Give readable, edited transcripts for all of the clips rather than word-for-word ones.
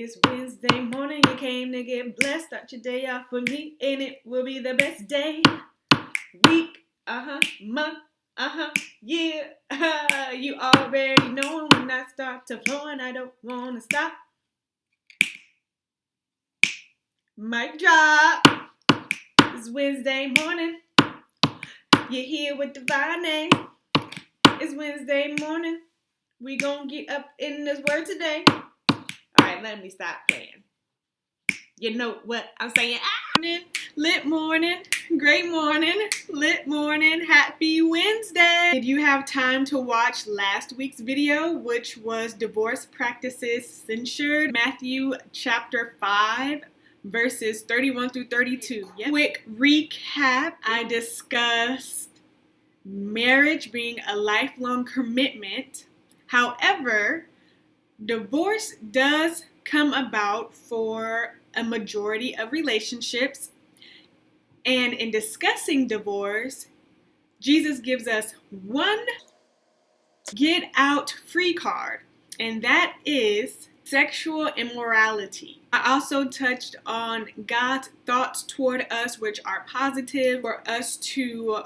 It's Wednesday morning, you came to get blessed. Start your day off with me, and it will be the best day, week, month, year. You already know when I start to flow and I don't want to stop. Mic drop. It's Wednesday morning. You're here with Davone'a. It's Wednesday morning. We gonna get up in this word today. Alright, let me stop playing. You know what I'm saying? Lit morning, great morning, lit morning, happy Wednesday. Did you have time to watch last week's video, which was divorce practices censured, Matthew chapter 5, verses 31 through 32. Yeah. Quick recap, I discussed marriage being a lifelong commitment. However, divorce does come about for a majority of relationships, and in discussing divorce, Jesus gives us one get out free card, and that is sexual immorality. I also touched on God's thoughts toward us, which are positive for us to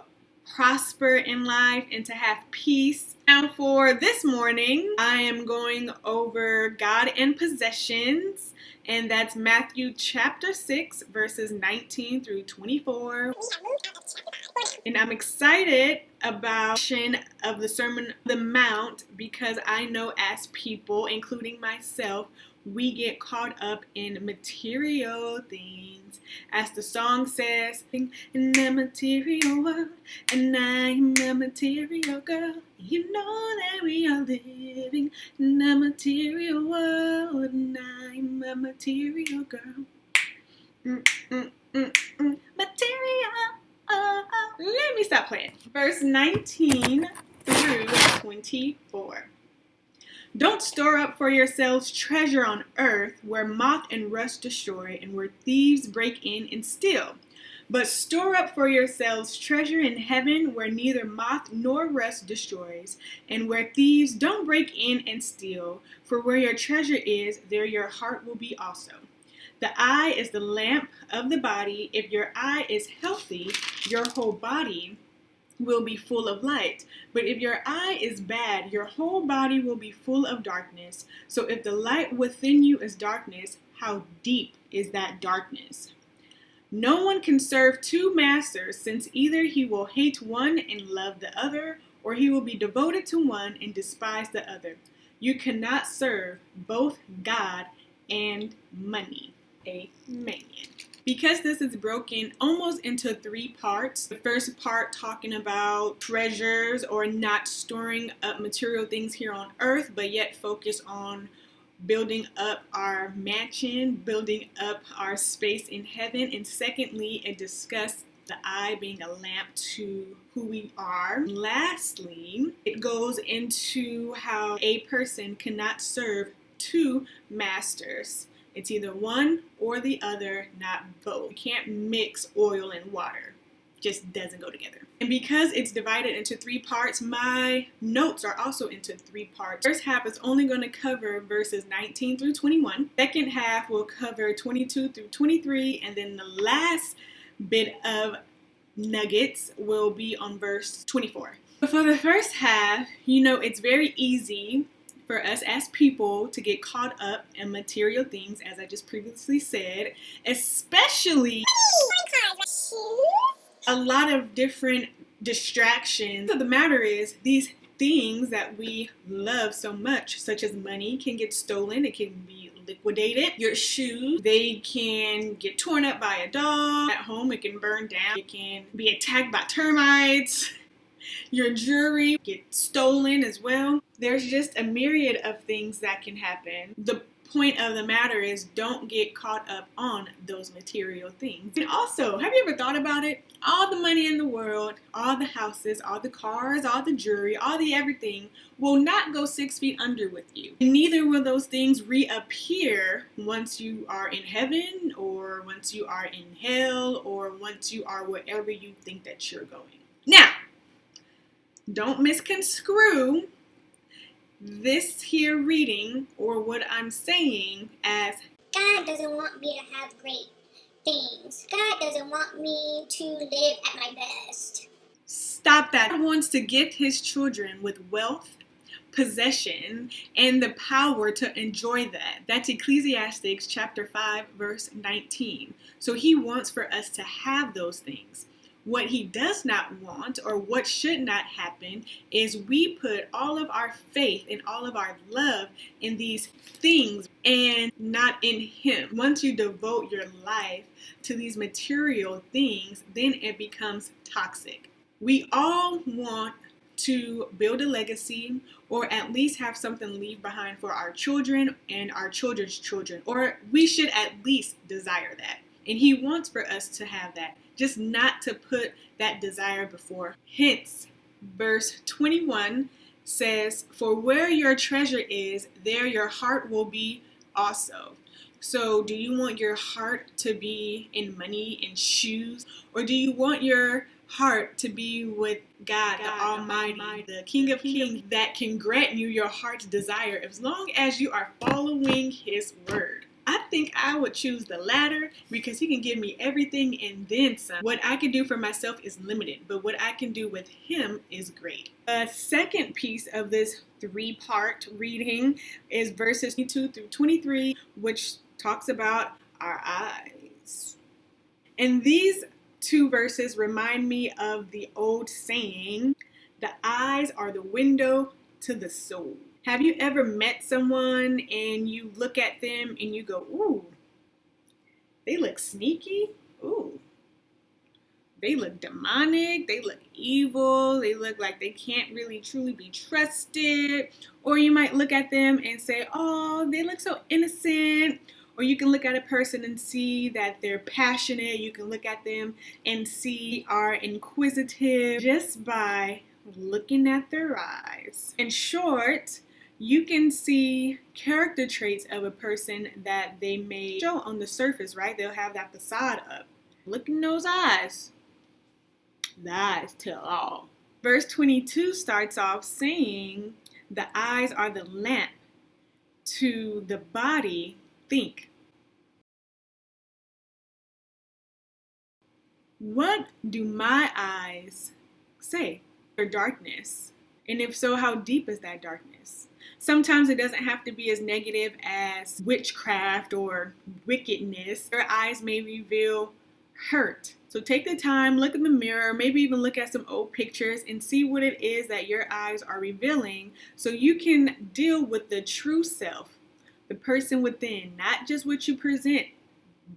prosper in life and to have peace. Now for this morning, I am going over God and possessions, and that's Matthew chapter 6, verses 19 through 24. And I'm excited about the Sermon on the Mount because I know as people, including myself, we get caught up in material things. As the song says, in the material world, and I'm a material girl. You know that we are living in the material world, and I'm a material girl. Material. Let me stop playing. Verse 19 through 24. Don't store up for yourselves treasure on earth where moth and rust destroy and where thieves break in and steal. But store up for yourselves treasure in heaven where neither moth nor rust destroys and where thieves don't break in and steal. For where your treasure is, there your heart will be also. The eye is the lamp of the body. If your eye is healthy, your whole body will be full of light. But if your eye is bad, your whole body will be full of darkness. So if the light within you is darkness, how deep is that darkness? No one can serve two masters, since either he will hate one and love the other, or he will be devoted to one and despise the other. You cannot serve both God and money. Amen. Because this is broken almost into three parts. The first part talking about treasures or not storing up material things here on earth, but yet focus on building up our mansion, building up our space in heaven. And secondly, it discussed the eye being a lamp to who we are. Lastly, it goes into how a person cannot serve two masters. It's either one or the other, not both. You can't mix oil and water. Just doesn't go together. And because it's divided into three parts, my notes are also into three parts. First half is only going to cover verses 19 through 21. Second half will cover 22 through 23. And then the last bit of nuggets will be on verse 24. But for the first half, it's very easy for us as people to get caught up in material things, as I just previously said, especially a lot of different distractions. So the matter is, these things that we love so much, such as money, can get stolen. It can be liquidated. Your shoes, they can get torn up by a dog. At home, it can burn down. It can be attacked by termites. Your jewelry get stolen as well. There's just a myriad of things that can happen. The point of the matter is, don't get caught up on those material things. And also, have you ever thought about it? All the money in the world, all the houses, all the cars, all the jewelry, all the everything will not go 6 feet under with you. And neither will those things reappear once you are in heaven, or once you are in hell, or once you are wherever you think that you're going. Now, don't misconstrue this here reading, or what I'm saying, as God doesn't want me to have great things. God doesn't want me to live at my best. stop that. God wants to gift his children with wealth, possession, and the power to enjoy that. That's Ecclesiastics chapter 5, verse 19. So he wants for us to have those things. What he does not want, or what should not happen, is we put all of our faith and all of our love in these things and not in him. Once you devote your life to these material things, then it becomes toxic. We all want to build a legacy, or at least have something leave behind for our children and our children's children, or we should at least desire that. And he wants for us to have that, just not to put that desire before. Hence, verse 21 says, "For where your treasure is, there your heart will be also." So do you want your heart to be in money and shoes, or do you want your heart to be with God, the Almighty, the King of Kings, that can grant you your heart's desire as long as you are following his word? I think I would choose the latter, because he can give me everything and then some. What I can do for myself is limited, but what I can do with him is great. The second piece of this three-part reading is verses 22 through 23, which talks about our eyes. And these two verses remind me of the old saying, "The eyes are the window to the soul." Have you ever met someone and you look at them and you go, "Ooh, they look sneaky. Ooh, they look demonic. They look evil. They look like they can't really truly be trusted." Or you might look at them and say, "Oh, they look so innocent." Or you can look at a person and see that they're passionate. You can look at them and see are inquisitive just by looking at their eyes. In short, you can see character traits of a person that they may show on the surface, right? They'll have that facade up. Look in those eyes. The eyes tell all. Verse 22 starts off saying, "The eyes are the lamp to the body. Think." What do my eyes say? Or darkness? And if so, how deep is that darkness? Sometimes it doesn't have to be as negative as witchcraft or wickedness. Your eyes may reveal hurt. So take the time, look in the mirror, maybe even look at some old pictures and see what it is that your eyes are revealing, so you can deal with the true self, the person within, not just what you present,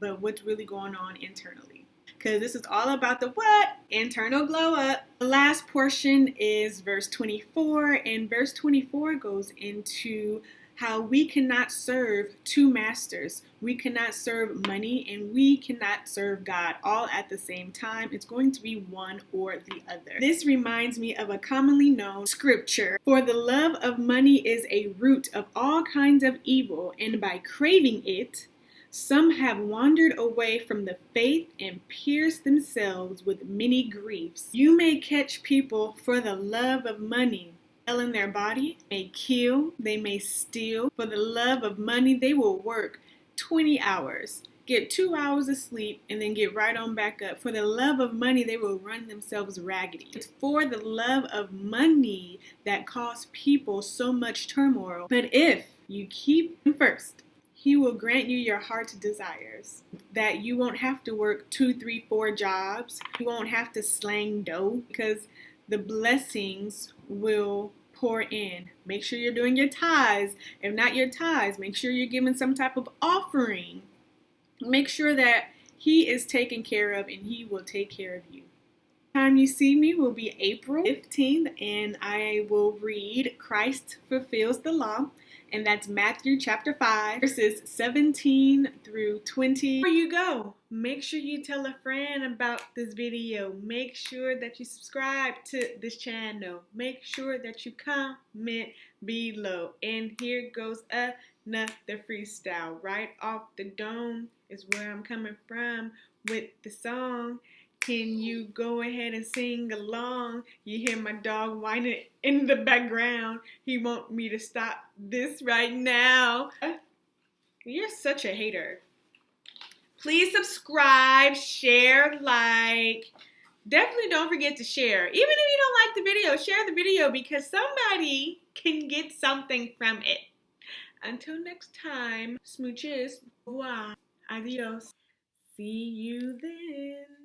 but what's really going on internally. Because this is all about the what? Internal glow up. The last portion is verse 24, and verse 24 goes into how we cannot serve two masters. We cannot serve money and we cannot serve God all at the same time. It's going to be one or the other. This reminds me of a commonly known scripture. "For the love of money is a root of all kinds of evil, and by craving it, some have wandered away from the faith and pierced themselves with many griefs." You may catch people for the love of money selling their body, may kill, they may steal. For the love of money, they will work 20 hours, get 2 hours of sleep, and then get right on back up. For the love of money, they will run themselves raggedy. It's for the love of money that causes people so much turmoil. But if you keep him first, he will grant you your heart's desires, that you won't have to work 2, 3, 4 jobs. You won't have to slang dough, because the blessings will pour in. Make sure you're doing your tithes. If not your tithes, make sure you're giving some type of offering. Make sure that he is taken care of and he will take care of you. Time you see me will be April 15th, and I will read Christ Fulfills the Law. And that's Matthew chapter 5, verses 17 through 20. Before you go, make sure you tell a friend about this video. Make sure that you subscribe to this channel. Make sure that you comment below. And here goes another freestyle. Right off the dome is where I'm coming from with the song. Can you go ahead and sing along? You hear my dog whining in the background. He want me to stop this right now. You're such a hater. Please subscribe, share, like. Definitely don't forget to share. Even if you don't like the video, share the video because somebody can get something from it. Until next time, smooches. Au revoir. Adios. See you then.